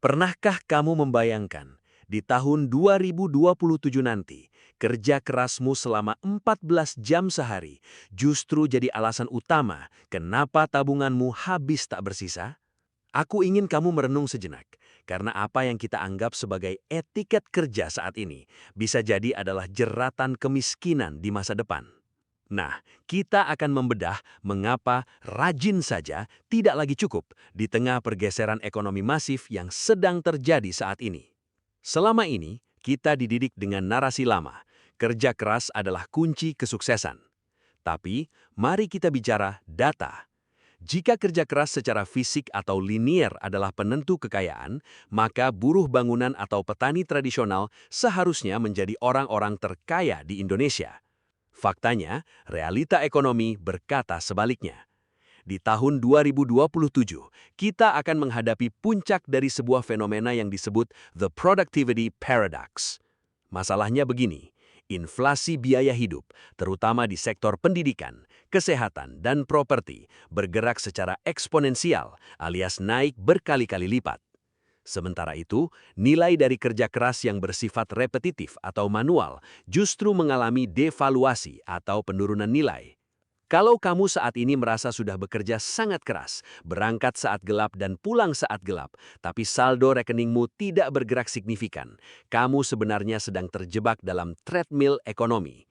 Pernahkah kamu membayangkan, di tahun 2027 nanti, kerja kerasmu selama 14 jam sehari justru jadi alasan utama kenapa tabunganmu habis tak bersisa? Aku ingin kamu merenung sejenak, karena apa yang kita anggap sebagai etiket kerja saat ini bisa jadi adalah jeratan kemiskinan di masa depan. Nah, kita akan membedah mengapa rajin saja tidak lagi cukup di tengah pergeseran ekonomi masif yang sedang terjadi saat ini. Selama ini, kita dididik dengan narasi lama, kerja keras adalah kunci kesuksesan. Tapi, mari kita bicara data. Jika kerja keras secara fisik atau linier adalah penentu kekayaan, maka buruh bangunan atau petani tradisional seharusnya menjadi orang-orang terkaya di Indonesia. Faktanya, realita ekonomi berkata sebaliknya. Di tahun 2027, kita akan menghadapi puncak dari sebuah fenomena yang disebut the productivity paradox. Masalahnya begini, inflasi biaya hidup, terutama di sektor pendidikan, kesehatan, dan properti, bergerak secara eksponensial alias naik berkali-kali lipat. Sementara itu, nilai dari kerja keras yang bersifat repetitif atau manual justru mengalami devaluasi atau penurunan nilai. Kalau kamu saat ini merasa sudah bekerja sangat keras, berangkat saat gelap dan pulang saat gelap, tapi saldo rekeningmu tidak bergerak signifikan, kamu sebenarnya sedang terjebak dalam treadmill ekonomi.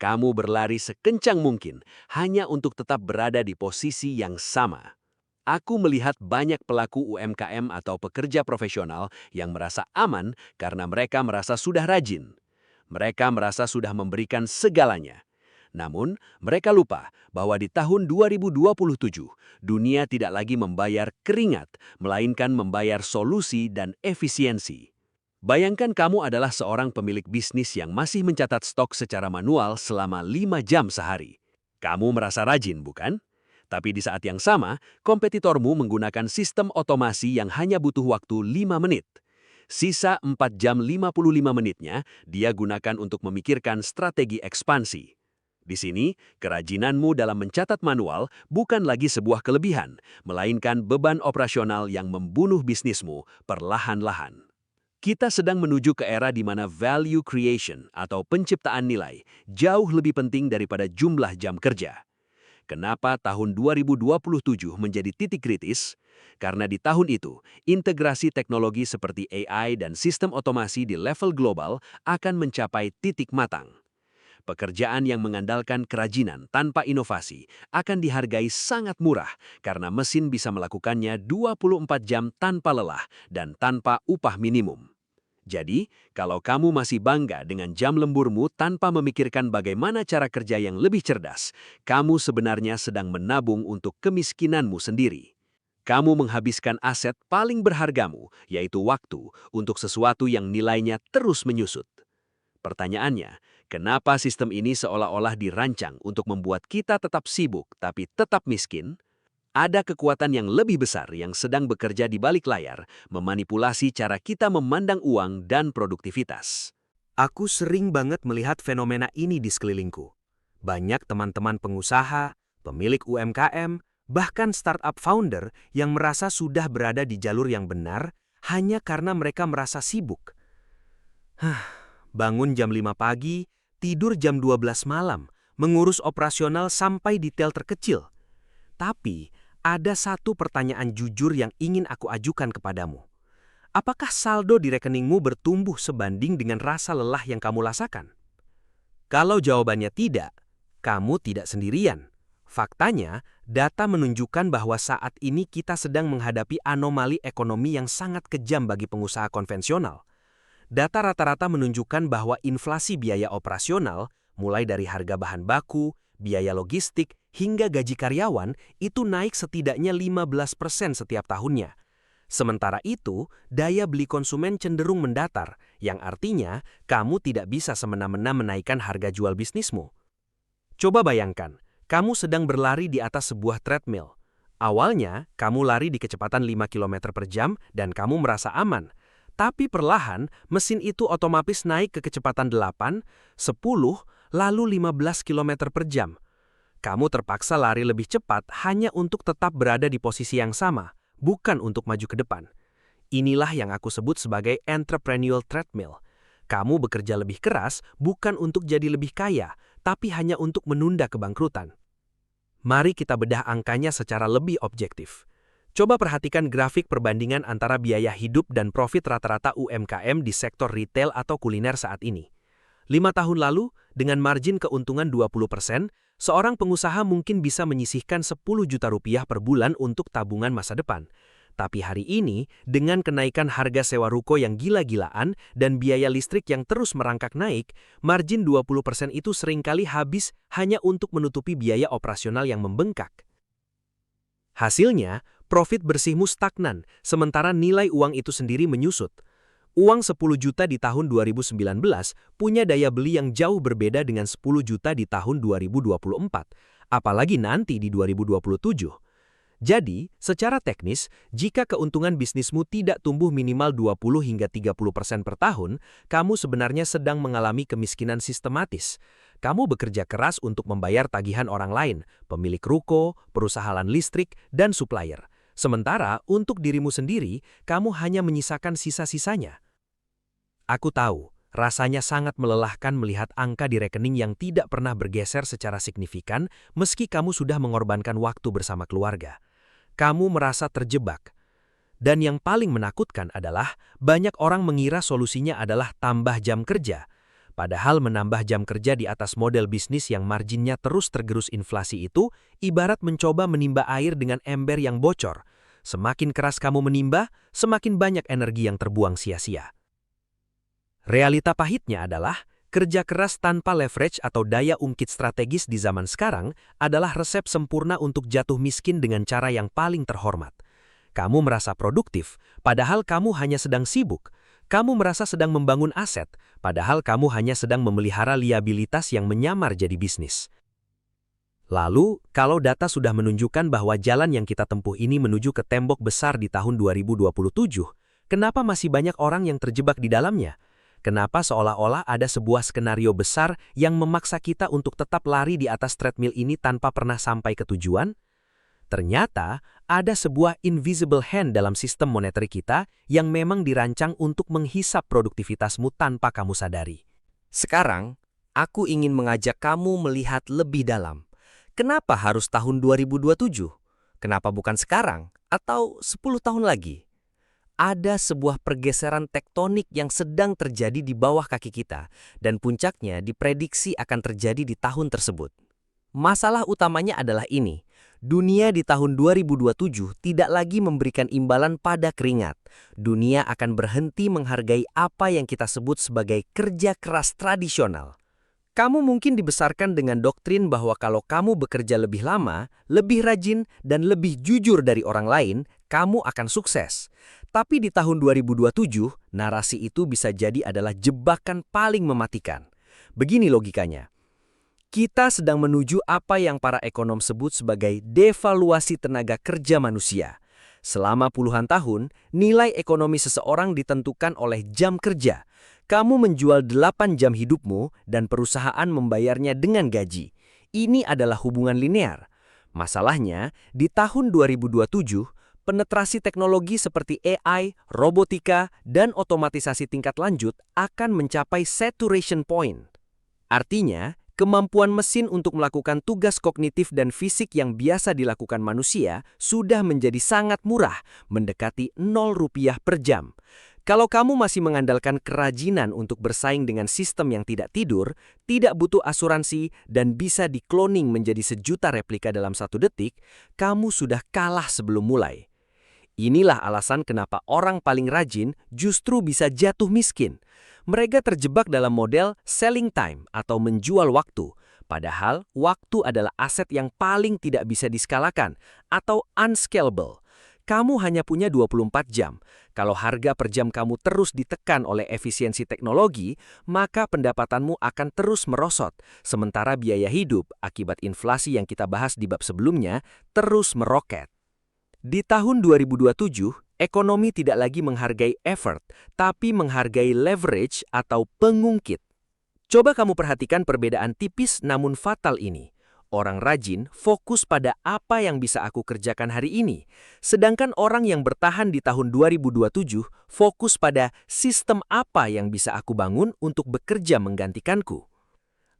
Kamu berlari sekencang mungkin hanya untuk tetap berada di posisi yang sama. Aku melihat banyak pelaku UMKM atau pekerja profesional yang merasa aman karena mereka merasa sudah rajin. Mereka merasa sudah memberikan segalanya. Namun, mereka lupa bahwa di tahun 2027, dunia tidak lagi membayar keringat, melainkan membayar solusi dan efisiensi. Bayangkan kamu adalah seorang pemilik bisnis yang masih mencatat stok secara manual selama 5 jam sehari. Kamu merasa rajin, bukan? Tapi di saat yang sama, kompetitormu menggunakan sistem otomasi yang hanya butuh waktu 5 menit. Sisa 4 jam 55 menitnya, dia gunakan untuk memikirkan strategi ekspansi. Di sini, kerajinanmu dalam mencatat manual bukan lagi sebuah kelebihan, melainkan beban operasional yang membunuh bisnismu perlahan-lahan. Kita sedang menuju ke era di mana value creation atau penciptaan nilai jauh lebih penting daripada jumlah jam kerja. Kenapa tahun 2027 menjadi titik kritis? Karena di tahun itu, integrasi teknologi seperti AI dan sistem otomasi di level global akan mencapai titik matang. Pekerjaan yang mengandalkan kerajinan tanpa inovasi akan dihargai sangat murah karena mesin bisa melakukannya 24 jam tanpa lelah dan tanpa upah minimum. Jadi, kalau kamu masih bangga dengan jam lemburmu tanpa memikirkan bagaimana cara kerja yang lebih cerdas, kamu sebenarnya sedang menabung untuk kemiskinanmu sendiri. Kamu menghabiskan aset paling berhargamu, yaitu waktu, untuk sesuatu yang nilainya terus menyusut. Pertanyaannya, kenapa sistem ini seolah-olah dirancang untuk membuat kita tetap sibuk tapi tetap miskin? Ada kekuatan yang lebih besar yang sedang bekerja di balik layar, memanipulasi cara kita memandang uang dan produktivitas. Aku sering banget melihat fenomena ini di sekelilingku. Banyak teman-teman pengusaha, pemilik UMKM, bahkan startup founder yang merasa sudah berada di jalur yang benar hanya karena mereka merasa sibuk. Bangun jam 5 pagi, tidur jam 12 malam, mengurus operasional sampai detail terkecil. Tapi, ada satu pertanyaan jujur yang ingin aku ajukan kepadamu. Apakah saldo di rekeningmu bertumbuh sebanding dengan rasa lelah yang kamu rasakan? Kalau jawabannya tidak, kamu tidak sendirian. Faktanya, data menunjukkan bahwa saat ini kita sedang menghadapi anomali ekonomi yang sangat kejam bagi pengusaha konvensional. Data rata-rata menunjukkan bahwa inflasi biaya operasional, mulai dari harga bahan baku, biaya logistik, hingga gaji karyawan, itu naik setidaknya 15% setiap tahunnya. Sementara itu, daya beli konsumen cenderung mendatar, yang artinya kamu tidak bisa semena-mena menaikkan harga jual bisnismu. Coba bayangkan, kamu sedang berlari di atas sebuah treadmill. Awalnya, kamu lari di kecepatan 5 km per jam dan kamu merasa aman. Tapi perlahan, mesin itu otomatis naik ke kecepatan 8, 10, lalu 15 km per jam. Kamu terpaksa lari lebih cepat hanya untuk tetap berada di posisi yang sama, bukan untuk maju ke depan. Inilah yang aku sebut sebagai entrepreneurial treadmill. Kamu bekerja lebih keras bukan untuk jadi lebih kaya, tapi hanya untuk menunda kebangkrutan. Mari kita bedah angkanya secara lebih objektif. Coba perhatikan grafik perbandingan antara biaya hidup dan profit rata-rata UMKM di sektor retail atau kuliner saat ini. 5 tahun lalu, dengan margin keuntungan 20%, seorang pengusaha mungkin bisa menyisihkan 10 juta rupiah per bulan untuk tabungan masa depan. Tapi hari ini, dengan kenaikan harga sewa ruko yang gila-gilaan dan biaya listrik yang terus merangkak naik, margin 20% itu seringkali habis hanya untuk menutupi biaya operasional yang membengkak. Hasilnya, profit bersihmu stagnan, sementara nilai uang itu sendiri menyusut. Uang 10 juta di tahun 2019 punya daya beli yang jauh berbeda dengan 10 juta di tahun 2024, apalagi nanti di 2027. Jadi, secara teknis, jika keuntungan bisnismu tidak tumbuh minimal 20 hingga 30% per tahun, kamu sebenarnya sedang mengalami kemiskinan sistematis. Kamu bekerja keras untuk membayar tagihan orang lain, pemilik ruko, perusahaan listrik, dan supplier. Sementara untuk dirimu sendiri, kamu hanya menyisakan sisa-sisanya. Aku tahu, rasanya sangat melelahkan melihat angka di rekening yang tidak pernah bergeser secara signifikan meski kamu sudah mengorbankan waktu bersama keluarga. Kamu merasa terjebak. Dan yang paling menakutkan adalah banyak orang mengira solusinya adalah tambah jam kerja. Padahal menambah jam kerja di atas model bisnis yang marginnya terus tergerus inflasi itu ibarat mencoba menimba air dengan ember yang bocor. Semakin keras kamu menimba, semakin banyak energi yang terbuang sia-sia. Realita pahitnya adalah kerja keras tanpa leverage atau daya ungkit strategis di zaman sekarang adalah resep sempurna untuk jatuh miskin dengan cara yang paling terhormat. Kamu merasa produktif, padahal kamu hanya sedang sibuk. Kamu merasa sedang membangun aset, padahal kamu hanya sedang memelihara liabilitas yang menyamar jadi bisnis. Lalu, kalau data sudah menunjukkan bahwa jalan yang kita tempuh ini menuju ke tembok besar di tahun 2027, kenapa masih banyak orang yang terjebak di dalamnya? Kenapa seolah-olah ada sebuah skenario besar yang memaksa kita untuk tetap lari di atas treadmill ini tanpa pernah sampai ke tujuan? Ternyata, ada sebuah invisible hand dalam sistem moneter kita yang memang dirancang untuk menghisap produktivitasmu tanpa kamu sadari. Sekarang, aku ingin mengajak kamu melihat lebih dalam. Kenapa harus tahun 2027? Kenapa bukan sekarang atau 10 tahun lagi? Ada sebuah pergeseran tektonik yang sedang terjadi di bawah kaki kita, dan puncaknya diprediksi akan terjadi di tahun tersebut. Masalah utamanya adalah ini. Dunia di tahun 2027 tidak lagi memberikan imbalan pada keringat. Dunia akan berhenti menghargai apa yang kita sebut sebagai kerja keras tradisional. Kamu mungkin dibesarkan dengan doktrin bahwa kalau kamu bekerja lebih lama, lebih rajin, dan lebih jujur dari orang lain, kamu akan sukses. Tapi di tahun 2027, narasi itu bisa jadi adalah jebakan paling mematikan. Begini logikanya. Kita sedang menuju apa yang para ekonom sebut sebagai devaluasi tenaga kerja manusia. Selama puluhan tahun, nilai ekonomi seseorang ditentukan oleh jam kerja. Kamu menjual 8 jam hidupmu dan perusahaan membayarnya dengan gaji. Ini adalah hubungan linear. Masalahnya, di tahun 2027, penetrasi teknologi seperti AI, robotika, dan otomatisasi tingkat lanjut akan mencapai saturation point. Artinya, kemampuan mesin untuk melakukan tugas kognitif dan fisik yang biasa dilakukan manusia sudah menjadi sangat murah, mendekati Rp0 per jam. Kalau kamu masih mengandalkan kerajinan untuk bersaing dengan sistem yang tidak tidur, tidak butuh asuransi, dan bisa di-cloning menjadi sejuta replika dalam 1 detik, kamu sudah kalah sebelum mulai. Inilah alasan kenapa orang paling rajin justru bisa jatuh miskin. Mereka terjebak dalam model selling time atau menjual waktu. Padahal waktu adalah aset yang paling tidak bisa diskalakan atau unscalable. Kamu hanya punya 24 jam. Kalau harga per jam kamu terus ditekan oleh efisiensi teknologi, maka pendapatanmu akan terus merosot. Sementara biaya hidup akibat inflasi yang kita bahas di bab sebelumnya terus meroket. Di tahun 2027, ekonomi tidak lagi menghargai effort, tapi menghargai leverage atau pengungkit. Coba kamu perhatikan perbedaan tipis namun fatal ini. Orang rajin fokus pada apa yang bisa aku kerjakan hari ini, sedangkan orang yang bertahan di tahun 2027 fokus pada sistem apa yang bisa aku bangun untuk bekerja menggantikanku.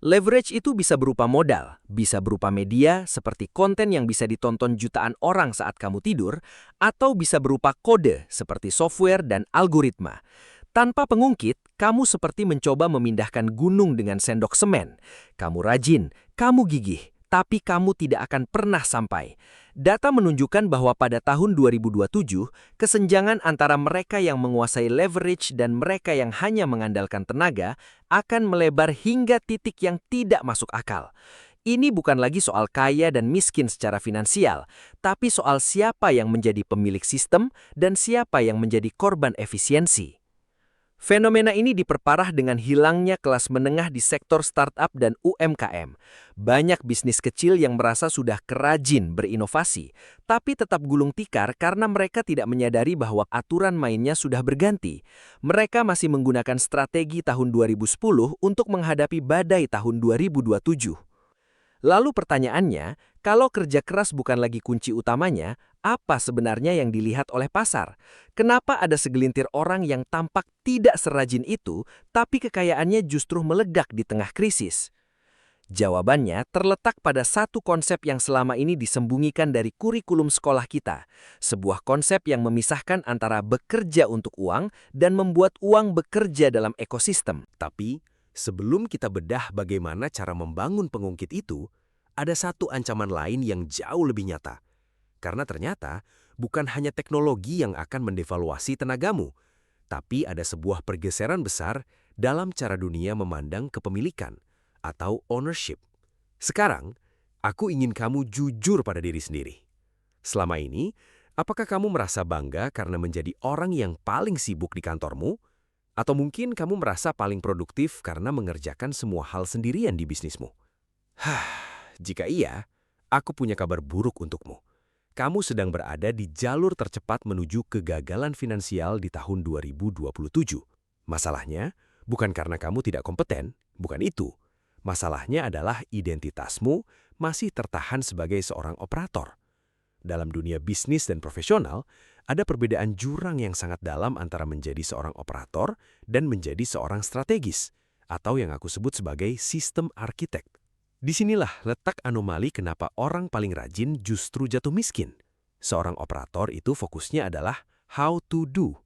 Leverage itu bisa berupa modal, bisa berupa media seperti konten yang bisa ditonton jutaan orang saat kamu tidur, atau bisa berupa kode seperti software dan algoritma. Tanpa pengungkit, kamu seperti mencoba memindahkan gunung dengan sendok semen. Kamu rajin, kamu gigih, tapi kamu tidak akan pernah sampai. Data menunjukkan bahwa pada tahun 2027, kesenjangan antara mereka yang menguasai leverage dan mereka yang hanya mengandalkan tenaga akan melebar hingga titik yang tidak masuk akal. Ini bukan lagi soal kaya dan miskin secara finansial, tapi soal siapa yang menjadi pemilik sistem dan siapa yang menjadi korban efisiensi. Fenomena ini diperparah dengan hilangnya kelas menengah di sektor startup dan UMKM. Banyak bisnis kecil yang merasa sudah kerajin berinovasi, tapi tetap gulung tikar karena mereka tidak menyadari bahwa aturan mainnya sudah berganti. Mereka masih menggunakan strategi tahun 2010 untuk menghadapi badai tahun 2027. Lalu pertanyaannya, kalau kerja keras bukan lagi kunci utamanya, apa sebenarnya yang dilihat oleh pasar? Kenapa ada segelintir orang yang tampak tidak serajin itu, tapi kekayaannya justru meledak di tengah krisis? Jawabannya terletak pada satu konsep yang selama ini disembunyikan dari kurikulum sekolah kita. Sebuah konsep yang memisahkan antara bekerja untuk uang dan membuat uang bekerja dalam ekosistem. Tapi, sebelum kita bedah bagaimana cara membangun pengungkit itu, ada satu ancaman lain yang jauh lebih nyata. Karena ternyata, bukan hanya teknologi yang akan mendevaluasi tenagamu, tapi ada sebuah pergeseran besar dalam cara dunia memandang kepemilikan atau ownership. Sekarang, aku ingin kamu jujur pada diri sendiri. Selama ini, apakah kamu merasa bangga karena menjadi orang yang paling sibuk di kantormu? Atau mungkin kamu merasa paling produktif karena mengerjakan semua hal sendirian di bisnismu? Jika iya, aku punya kabar buruk untukmu. Kamu sedang berada di jalur tercepat menuju kegagalan finansial di tahun 2027. Masalahnya, bukan karena kamu tidak kompeten, bukan itu. Masalahnya adalah identitasmu masih tertahan sebagai seorang operator. Dalam dunia bisnis dan profesional, ada perbedaan jurang yang sangat dalam antara menjadi seorang operator dan menjadi seorang strategis, atau yang aku sebut sebagai sistem arsitek. Disinilah letak anomali kenapa orang paling rajin justru jatuh miskin. Seorang operator itu fokusnya adalah how to do.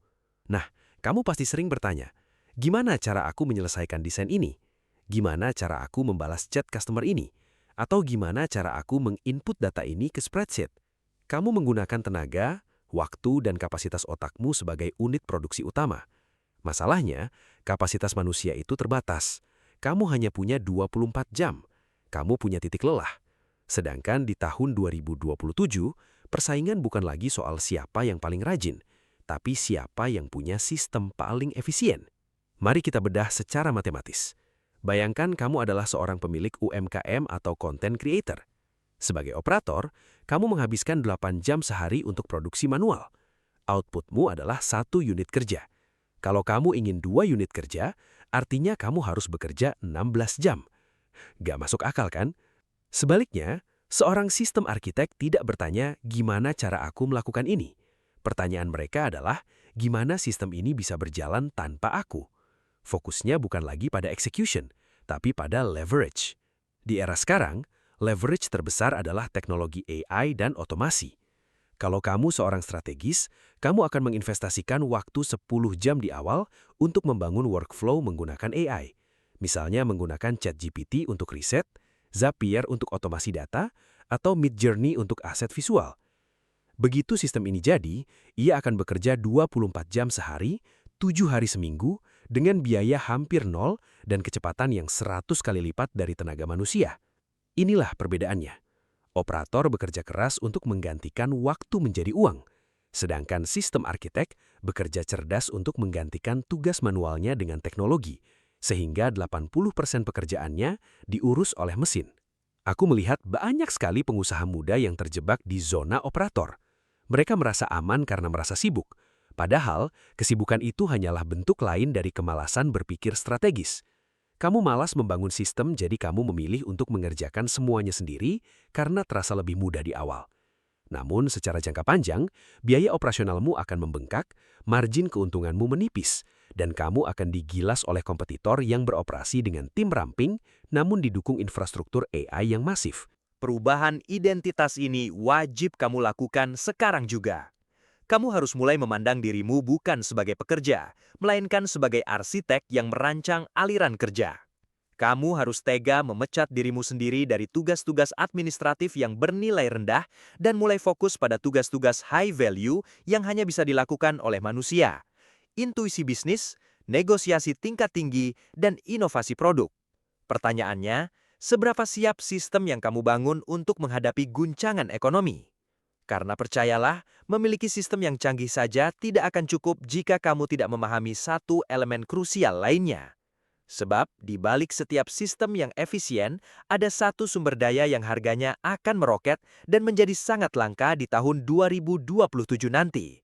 Nah, kamu pasti sering bertanya, gimana cara aku menyelesaikan desain ini? Gimana cara aku membalas chat customer ini? Atau gimana cara aku menginput data ini ke spreadsheet? Kamu menggunakan tenaga, waktu, dan kapasitas otakmu sebagai unit produksi utama. Masalahnya, kapasitas manusia itu terbatas. Kamu hanya punya 24 jam. Kamu punya titik lelah. Sedangkan di tahun 2027, persaingan bukan lagi soal siapa yang paling rajin, tapi siapa yang punya sistem paling efisien. Mari kita bedah secara matematis. Bayangkan kamu adalah seorang pemilik UMKM atau content creator. Sebagai operator, kamu menghabiskan 8 jam sehari untuk produksi manual. Outputmu adalah 1 unit kerja. Kalau kamu ingin 2 unit kerja, artinya kamu harus bekerja 16 jam. Gak masuk akal kan? Sebaliknya, seorang sistem arsitek tidak bertanya gimana cara aku melakukan ini. Pertanyaan mereka adalah gimana sistem ini bisa berjalan tanpa aku. Fokusnya bukan lagi pada execution, tapi pada leverage. Di era sekarang, leverage terbesar adalah teknologi AI dan otomasi. Kalau kamu seorang strategis, kamu akan menginvestasikan waktu 10 jam di awal untuk membangun workflow menggunakan AI. Misalnya menggunakan ChatGPT untuk riset, Zapier untuk otomasi data, atau Midjourney untuk aset visual. Begitu sistem ini jadi, ia akan bekerja 24 jam sehari, 7 hari seminggu, dengan biaya hampir nol dan kecepatan yang 100 kali lipat dari tenaga manusia. Inilah perbedaannya. Operator bekerja keras untuk menggantikan waktu menjadi uang, sedangkan sistem arsitek bekerja cerdas untuk menggantikan tugas manualnya dengan teknologi, sehingga 80% pekerjaannya diurus oleh mesin. Aku melihat banyak sekali pengusaha muda yang terjebak di zona operator. Mereka merasa aman karena merasa sibuk, padahal kesibukan itu hanyalah bentuk lain dari kemalasan berpikir strategis. Kamu malas membangun sistem, jadi kamu memilih untuk mengerjakan semuanya sendiri karena terasa lebih mudah di awal. Namun secara jangka panjang, biaya operasionalmu akan membengkak, margin keuntunganmu menipis, dan kamu akan digilas oleh kompetitor yang beroperasi dengan tim ramping namun didukung infrastruktur AI yang masif. Perubahan identitas ini wajib kamu lakukan sekarang juga. Kamu harus mulai memandang dirimu bukan sebagai pekerja, melainkan sebagai arsitek yang merancang aliran kerja. Kamu harus tega memecat dirimu sendiri dari tugas-tugas administratif yang bernilai rendah dan mulai fokus pada tugas-tugas high value yang hanya bisa dilakukan oleh manusia. Intuisi bisnis, negosiasi tingkat tinggi, dan inovasi produk. Pertanyaannya, seberapa siap sistem yang kamu bangun untuk menghadapi guncangan ekonomi? Karena percayalah, memiliki sistem yang canggih saja tidak akan cukup jika kamu tidak memahami satu elemen krusial lainnya. Sebab di balik setiap sistem yang efisien, ada satu sumber daya yang harganya akan meroket dan menjadi sangat langka di tahun 2027 nanti.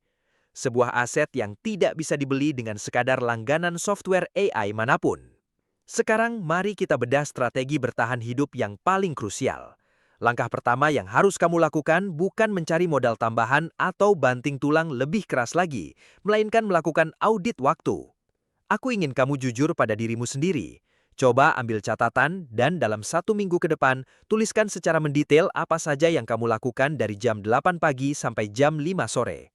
Sebuah aset yang tidak bisa dibeli dengan sekadar langganan software AI manapun. Sekarang mari kita bedah strategi bertahan hidup yang paling krusial. Langkah pertama yang harus kamu lakukan bukan mencari modal tambahan atau banting tulang lebih keras lagi, melainkan melakukan audit waktu. Aku ingin kamu jujur pada dirimu sendiri. Coba ambil catatan dan dalam 1 minggu ke depan, tuliskan secara mendetail apa saja yang kamu lakukan dari jam 8 pagi sampai jam 5 sore.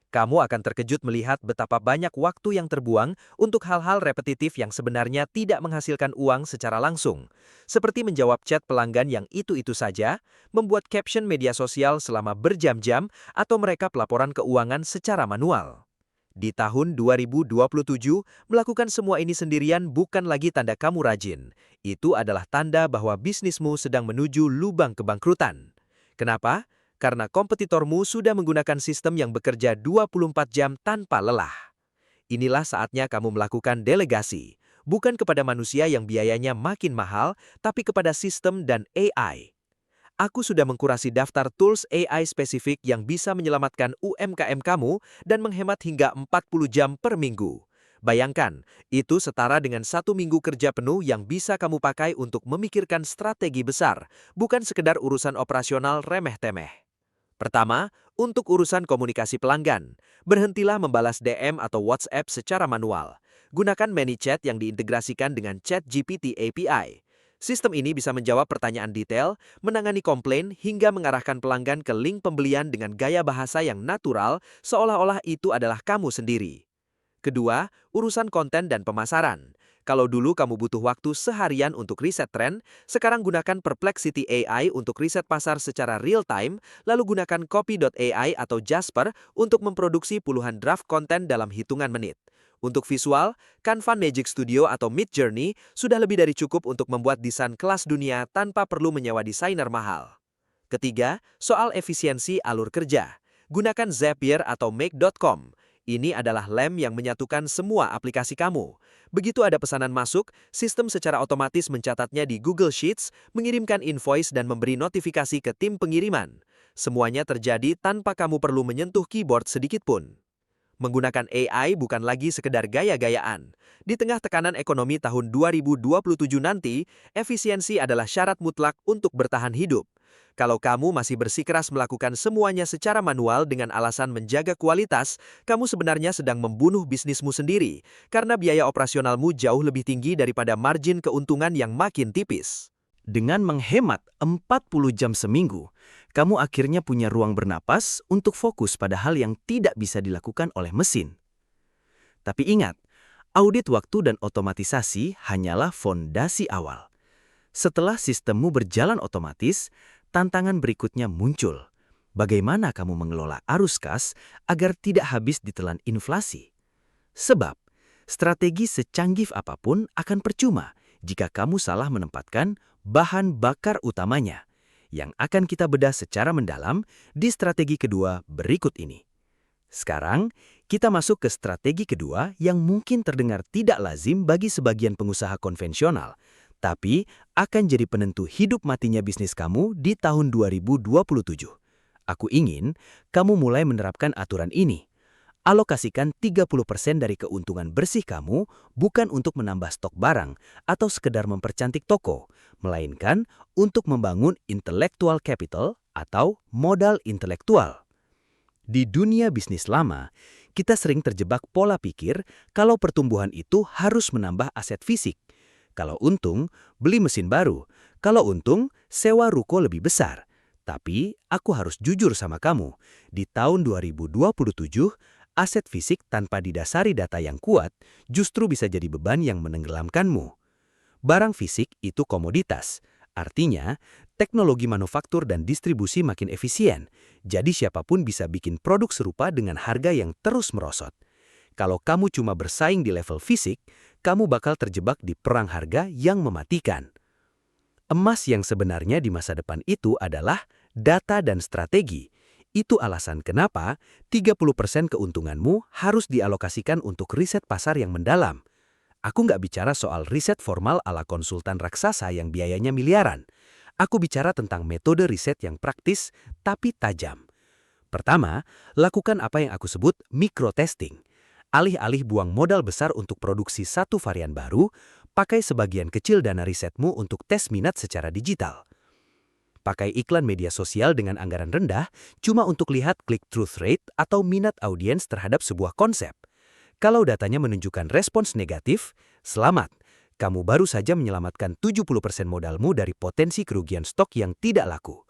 Kamu akan terkejut melihat betapa banyak waktu yang terbuang untuk hal-hal repetitif yang sebenarnya tidak menghasilkan uang secara langsung, seperti menjawab chat pelanggan yang itu-itu saja, membuat caption media sosial selama berjam-jam, atau merekap laporan keuangan secara manual. Di tahun 2027, melakukan semua ini sendirian bukan lagi tanda kamu rajin. Itu adalah tanda bahwa bisnismu sedang menuju lubang kebangkrutan. Kenapa? Karena kompetitormu sudah menggunakan sistem yang bekerja 24 jam tanpa lelah. Inilah saatnya kamu melakukan delegasi, bukan kepada manusia yang biayanya makin mahal, tapi kepada sistem dan AI. Aku sudah mengkurasi daftar tools AI spesifik yang bisa menyelamatkan UMKM kamu dan menghemat hingga 40 jam per minggu. Bayangkan, itu setara dengan 1 minggu kerja penuh yang bisa kamu pakai untuk memikirkan strategi besar, bukan sekedar urusan operasional remeh-temeh. Pertama, untuk urusan komunikasi pelanggan, berhentilah membalas DM atau WhatsApp secara manual. Gunakan ManyChat yang diintegrasikan dengan ChatGPT API. Sistem ini bisa menjawab pertanyaan detail, menangani komplain, hingga mengarahkan pelanggan ke link pembelian dengan gaya bahasa yang natural, seolah-olah itu adalah kamu sendiri. Kedua, urusan konten dan pemasaran. Kalau dulu kamu butuh waktu seharian untuk riset tren, sekarang gunakan Perplexity AI untuk riset pasar secara real-time, lalu gunakan Copy.ai atau Jasper untuk memproduksi puluhan draft konten dalam hitungan menit. Untuk visual, Canva Magic Studio atau Midjourney sudah lebih dari cukup untuk membuat desain kelas dunia tanpa perlu menyewa desainer mahal. Ketiga, soal efisiensi alur kerja. Gunakan Zapier atau Make.com. Ini adalah lem yang menyatukan semua aplikasi kamu. Begitu ada pesanan masuk, sistem secara otomatis mencatatnya di Google Sheets, mengirimkan invoice dan memberi notifikasi ke tim pengiriman. Semuanya terjadi tanpa kamu perlu menyentuh keyboard sedikit pun. Menggunakan AI bukan lagi sekedar gaya-gayaan. Di tengah tekanan ekonomi tahun 2027 nanti, efisiensi adalah syarat mutlak untuk bertahan hidup. Kalau kamu masih bersikeras melakukan semuanya secara manual dengan alasan menjaga kualitas, kamu sebenarnya sedang membunuh bisnismu sendiri, karena biaya operasionalmu jauh lebih tinggi daripada margin keuntungan yang makin tipis. Dengan menghemat 40 jam seminggu, kamu akhirnya punya ruang bernapas untuk fokus pada hal yang tidak bisa dilakukan oleh mesin. Tapi ingat, audit waktu dan otomatisasi hanyalah fondasi awal. Setelah sistemmu berjalan otomatis, tantangan berikutnya muncul. Bagaimana kamu mengelola arus kas agar tidak habis ditelan inflasi? Sebab, strategi secanggih apapun akan percuma jika kamu salah menempatkan bahan bakar utamanya, yang akan kita bedah secara mendalam di strategi kedua berikut ini. Sekarang, kita masuk ke strategi kedua yang mungkin terdengar tidak lazim bagi sebagian pengusaha konvensional, tapi akan jadi penentu hidup matinya bisnis kamu di tahun 2027. Aku ingin kamu mulai menerapkan aturan ini. Alokasikan 30% dari keuntungan bersih kamu bukan untuk menambah stok barang atau sekedar mempercantik toko, melainkan untuk membangun intellectual capital atau modal intelektual. Di dunia bisnis lama, kita sering terjebak pola pikir kalau pertumbuhan itu harus menambah aset fisik. Kalau untung, beli mesin baru. Kalau untung, sewa ruko lebih besar. Tapi, aku harus jujur sama kamu. Di tahun 2027, aset fisik tanpa didasari data yang kuat justru bisa jadi beban yang menenggelamkanmu. Barang fisik itu komoditas. Artinya, teknologi manufaktur dan distribusi makin efisien. Jadi siapapun bisa bikin produk serupa dengan harga yang terus merosot. Kalau kamu cuma bersaing di level fisik, kamu bakal terjebak di perang harga yang mematikan. Emas yang sebenarnya di masa depan itu adalah data dan strategi. Itu alasan kenapa 30% keuntunganmu harus dialokasikan untuk riset pasar yang mendalam. Aku nggak bicara soal riset formal ala konsultan raksasa yang biayanya miliaran. Aku bicara tentang metode riset yang praktis tapi tajam. Pertama, lakukan apa yang aku sebut micro-testing. Alih-alih buang modal besar untuk produksi satu varian baru, pakai sebagian kecil dana risetmu untuk tes minat secara digital. Pakai iklan media sosial dengan anggaran rendah cuma untuk lihat click-through rate atau minat audiens terhadap sebuah konsep. Kalau datanya menunjukkan respons negatif, selamat. Kamu baru saja menyelamatkan 70% modalmu dari potensi kerugian stok yang tidak laku.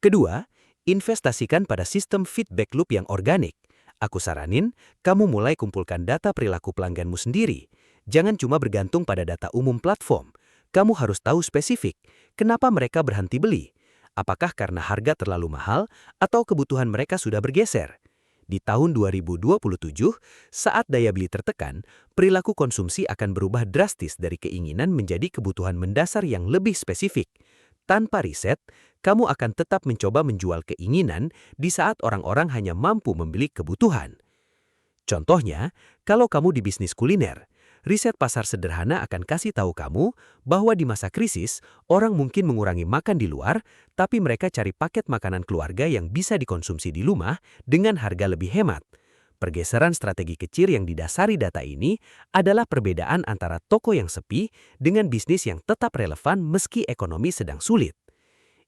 Kedua, investasikan pada sistem feedback loop yang organik. Aku saranin, kamu mulai kumpulkan data perilaku pelangganmu sendiri. Jangan cuma bergantung pada data umum platform. Kamu harus tahu spesifik, kenapa mereka berhenti beli. Apakah karena harga terlalu mahal atau kebutuhan mereka sudah bergeser? Di tahun 2027, saat daya beli tertekan, perilaku konsumsi akan berubah drastis dari keinginan menjadi kebutuhan mendasar yang lebih spesifik. Tanpa riset, kamu akan tetap mencoba menjual keinginan di saat orang-orang hanya mampu membeli kebutuhan. Contohnya, kalau kamu di bisnis kuliner, riset pasar sederhana akan kasih tahu kamu bahwa di masa krisis, orang mungkin mengurangi makan di luar, tapi mereka cari paket makanan keluarga yang bisa dikonsumsi di rumah dengan harga lebih hemat. Pergeseran strategi kecil yang didasari data ini adalah perbedaan antara toko yang sepi dengan bisnis yang tetap relevan meski ekonomi sedang sulit.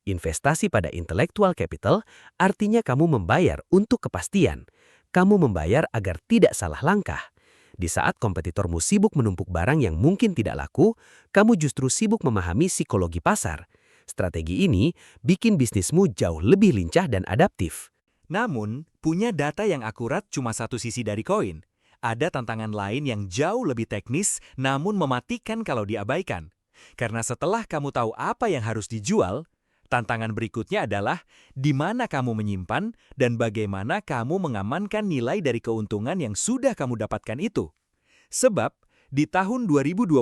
Investasi pada intellectual capital artinya kamu membayar untuk kepastian. Kamu membayar agar tidak salah langkah. Di saat kompetitormu sibuk menumpuk barang yang mungkin tidak laku, kamu justru sibuk memahami psikologi pasar. Strategi ini bikin bisnismu jauh lebih lincah dan adaptif. Namun, punya data yang akurat cuma satu sisi dari koin. Ada tantangan lain yang jauh lebih teknis namun mematikan kalau diabaikan. Karena setelah kamu tahu apa yang harus dijual, tantangan berikutnya adalah di mana kamu menyimpan dan bagaimana kamu mengamankan nilai dari keuntungan yang sudah kamu dapatkan itu. Sebab, di tahun 2027,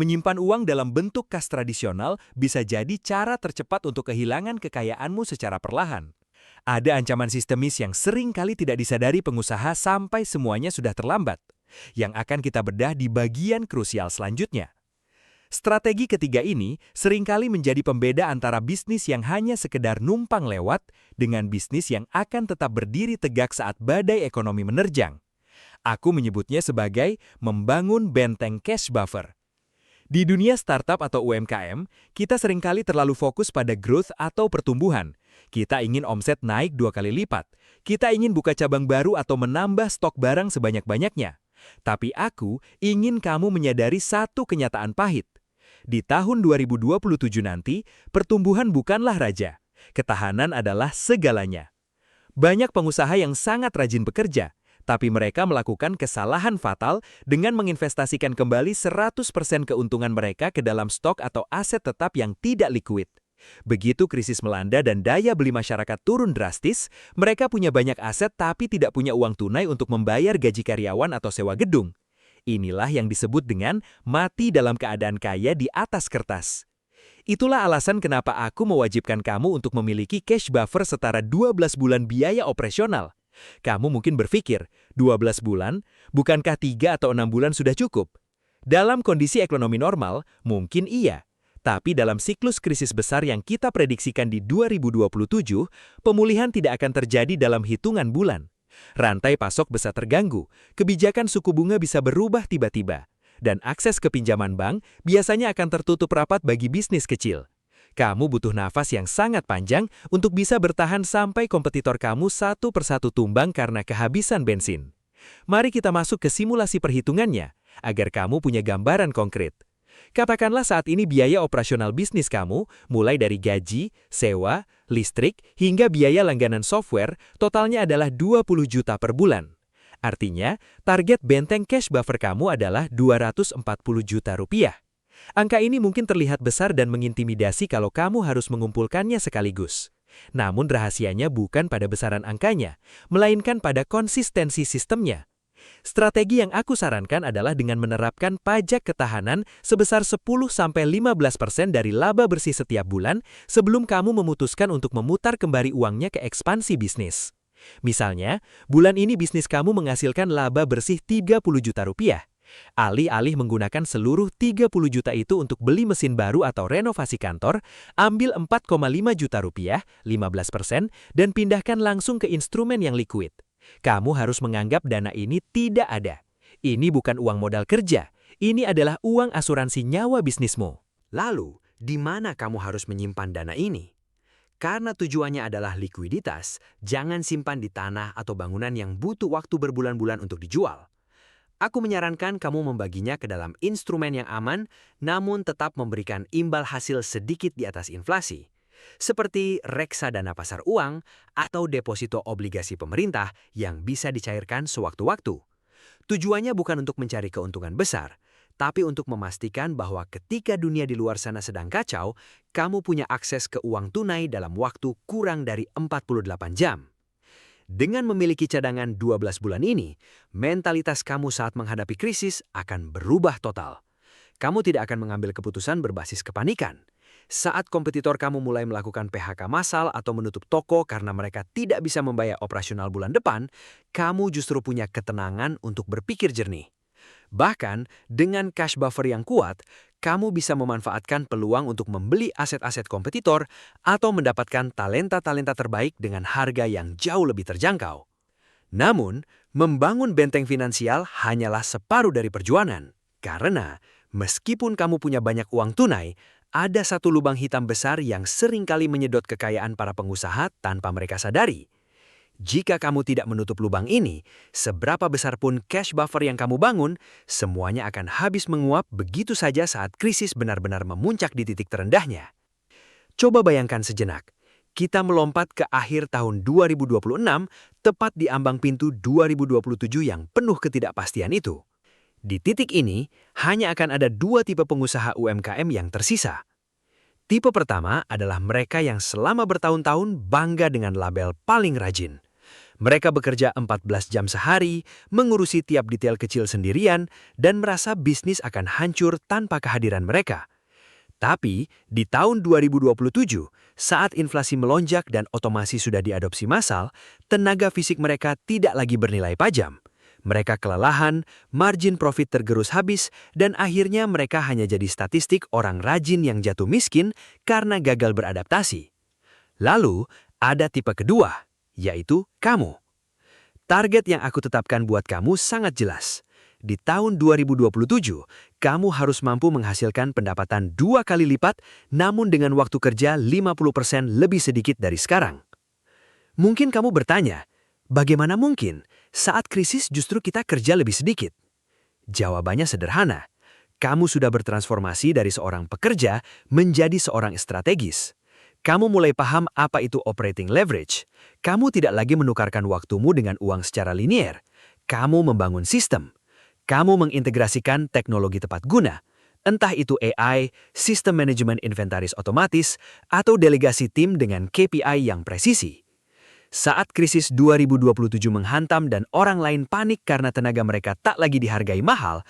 menyimpan uang dalam bentuk kas tradisional bisa jadi cara tercepat untuk kehilangan kekayaanmu secara perlahan. Ada ancaman sistemis yang sering kali tidak disadari pengusaha sampai semuanya sudah terlambat, yang akan kita bedah di bagian krusial selanjutnya. Strategi ketiga ini seringkali menjadi pembeda antara bisnis yang hanya sekedar numpang lewat dengan bisnis yang akan tetap berdiri tegak saat badai ekonomi menerjang. Aku menyebutnya sebagai membangun benteng cash buffer. Di dunia startup atau UMKM, kita seringkali terlalu fokus pada growth atau pertumbuhan. Kita ingin omset naik 2 kali lipat. Kita ingin buka cabang baru atau menambah stok barang sebanyak-banyaknya. Tapi aku ingin kamu menyadari satu kenyataan pahit. Di tahun 2027 nanti, pertumbuhan bukanlah raja. Ketahanan adalah segalanya. Banyak pengusaha yang sangat rajin bekerja, tapi mereka melakukan kesalahan fatal dengan menginvestasikan kembali 100% keuntungan mereka ke dalam stok atau aset tetap yang tidak likuid. Begitu krisis melanda dan daya beli masyarakat turun drastis, mereka punya banyak aset tapi tidak punya uang tunai untuk membayar gaji karyawan atau sewa gedung. Inilah yang disebut dengan mati dalam keadaan kaya di atas kertas. Itulah alasan kenapa aku mewajibkan kamu untuk memiliki cash buffer setara 12 bulan biaya operasional. Kamu mungkin berpikir, 12 bulan, bukankah 3 atau 6 bulan sudah cukup? Dalam kondisi ekonomi normal, mungkin iya. Tapi dalam siklus krisis besar yang kita prediksikan di 2027, pemulihan tidak akan terjadi dalam hitungan bulan. Rantai pasok bisa terganggu, kebijakan suku bunga bisa berubah tiba-tiba, dan akses ke pinjaman bank biasanya akan tertutup rapat bagi bisnis kecil. Kamu butuh nafas yang sangat panjang untuk bisa bertahan sampai kompetitor kamu satu persatu tumbang karena kehabisan bensin. Mari kita masuk ke simulasi perhitungannya, agar kamu punya gambaran konkret. Katakanlah saat ini biaya operasional bisnis kamu, mulai dari gaji, sewa, listrik, hingga biaya langganan software, totalnya adalah 20 juta per bulan. Artinya, target benteng cash buffer kamu adalah 240 juta rupiah. Angka ini mungkin terlihat besar dan mengintimidasi kalau kamu harus mengumpulkannya sekaligus. Namun rahasianya bukan pada besaran angkanya, melainkan pada konsistensi sistemnya. Strategi yang aku sarankan adalah dengan menerapkan pajak ketahanan sebesar 10-15% dari laba bersih setiap bulan sebelum kamu memutuskan untuk memutar kembali uangnya ke ekspansi bisnis. Misalnya, bulan ini bisnis kamu menghasilkan laba bersih 30 juta rupiah. Alih-alih menggunakan seluruh 30 juta itu untuk beli mesin baru atau renovasi kantor, ambil 4,5 juta rupiah, 15%, dan pindahkan langsung ke instrumen yang liquid. Kamu harus menganggap dana ini tidak ada. Ini bukan uang modal kerja, ini adalah uang asuransi nyawa bisnismu. Lalu, di mana kamu harus menyimpan dana ini? Karena tujuannya adalah likuiditas, jangan simpan di tanah atau bangunan yang butuh waktu berbulan-bulan untuk dijual. Aku menyarankan kamu membaginya ke dalam instrumen yang aman, namun tetap memberikan imbal hasil sedikit di atas inflasi, seperti reksadana pasar uang atau deposito obligasi pemerintah yang bisa dicairkan sewaktu-waktu. Tujuannya bukan untuk mencari keuntungan besar, tapi untuk memastikan bahwa ketika dunia di luar sana sedang kacau, kamu punya akses ke uang tunai dalam waktu kurang dari 48 jam. Dengan memiliki cadangan 12 bulan ini, mentalitas kamu saat menghadapi krisis akan berubah total. Kamu tidak akan mengambil keputusan berbasis kepanikan. Saat kompetitor kamu mulai melakukan PHK massal atau menutup toko karena mereka tidak bisa membayar operasional bulan depan, kamu justru punya ketenangan untuk berpikir jernih. Bahkan, dengan cash buffer yang kuat, kamu bisa memanfaatkan peluang untuk membeli aset-aset kompetitor atau mendapatkan talenta-talenta terbaik dengan harga yang jauh lebih terjangkau. Namun, membangun benteng finansial hanyalah separuh dari perjuangan. Karena, meskipun kamu punya banyak uang tunai, ada satu lubang hitam besar yang seringkali menyedot kekayaan para pengusaha tanpa mereka sadari. Jika kamu tidak menutup lubang ini, seberapa besar pun cash buffer yang kamu bangun, semuanya akan habis menguap begitu saja saat krisis benar-benar memuncak di titik terendahnya. Coba bayangkan sejenak, kita melompat ke akhir tahun 2026, tepat di ambang pintu 2027 yang penuh ketidakpastian itu. Di titik ini, hanya akan ada dua tipe pengusaha UMKM yang tersisa. Tipe pertama adalah mereka yang selama bertahun-tahun bangga dengan label paling rajin. Mereka bekerja 14 jam sehari, mengurusi tiap detail kecil sendirian, dan merasa bisnis akan hancur tanpa kehadiran mereka. Tapi, di tahun 2027, saat inflasi melonjak dan otomasi sudah diadopsi massal, tenaga fisik mereka tidak lagi bernilai pajam. Mereka kelelahan, margin profit tergerus habis, dan akhirnya mereka hanya jadi statistik orang rajin yang jatuh miskin karena gagal beradaptasi. Lalu, ada tipe kedua, yaitu kamu. Target yang aku tetapkan buat kamu sangat jelas. Di tahun 2027, kamu harus mampu menghasilkan pendapatan 2 kali lipat, namun dengan waktu kerja 50% lebih sedikit dari sekarang. Mungkin kamu bertanya, bagaimana mungkin saat krisis justru kita kerja lebih sedikit? Jawabannya sederhana. Kamu sudah bertransformasi dari seorang pekerja menjadi seorang strategis. Kamu mulai paham apa itu operating leverage. Kamu tidak lagi menukarkan waktumu dengan uang secara linier. Kamu membangun sistem. Kamu mengintegrasikan teknologi tepat guna. Entah itu AI, sistem manajemen inventaris otomatis, atau delegasi tim dengan KPI yang presisi. Saat krisis 2027 menghantam dan orang lain panik karena tenaga mereka tak lagi dihargai mahal,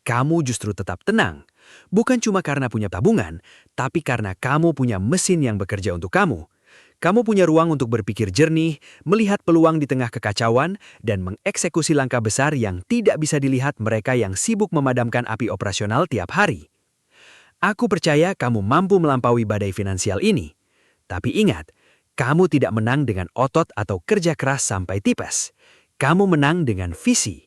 kamu justru tetap tenang. Bukan cuma karena punya tabungan, tapi karena kamu punya mesin yang bekerja untuk kamu. Kamu punya ruang untuk berpikir jernih, melihat peluang di tengah kekacauan, dan mengeksekusi langkah besar yang tidak bisa dilihat mereka yang sibuk memadamkan api operasional tiap hari. Aku percaya kamu mampu melampaui badai finansial ini. Tapi ingat, kamu tidak menang dengan otot atau kerja keras sampai tipes. Kamu menang dengan visi.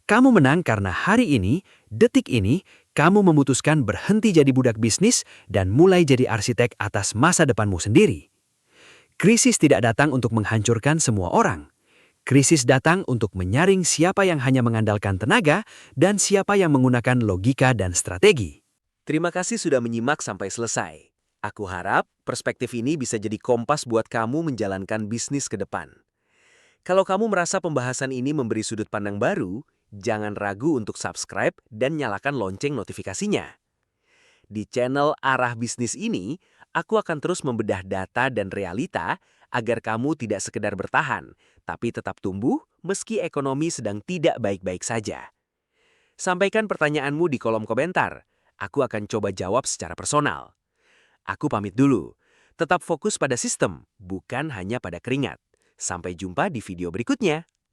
Kamu menang karena hari ini, detik ini, kamu memutuskan berhenti jadi budak bisnis dan mulai jadi arsitek atas masa depanmu sendiri. Krisis tidak datang untuk menghancurkan semua orang. Krisis datang untuk menyaring siapa yang hanya mengandalkan tenaga dan siapa yang menggunakan logika dan strategi. Terima kasih sudah menyimak sampai selesai. Aku harap perspektif ini bisa jadi kompas buat kamu menjalankan bisnis ke depan. Kalau kamu merasa pembahasan ini memberi sudut pandang baru, jangan ragu untuk subscribe dan nyalakan lonceng notifikasinya. Di channel Arah Bisnis ini, aku akan terus membedah data dan realita agar kamu tidak sekedar bertahan, tapi tetap tumbuh meski ekonomi sedang tidak baik-baik saja. Sampaikan pertanyaanmu di kolom komentar. Aku akan coba jawab secara personal. Aku pamit dulu. Tetap fokus pada sistem, bukan hanya pada keringat. Sampai jumpa di video berikutnya.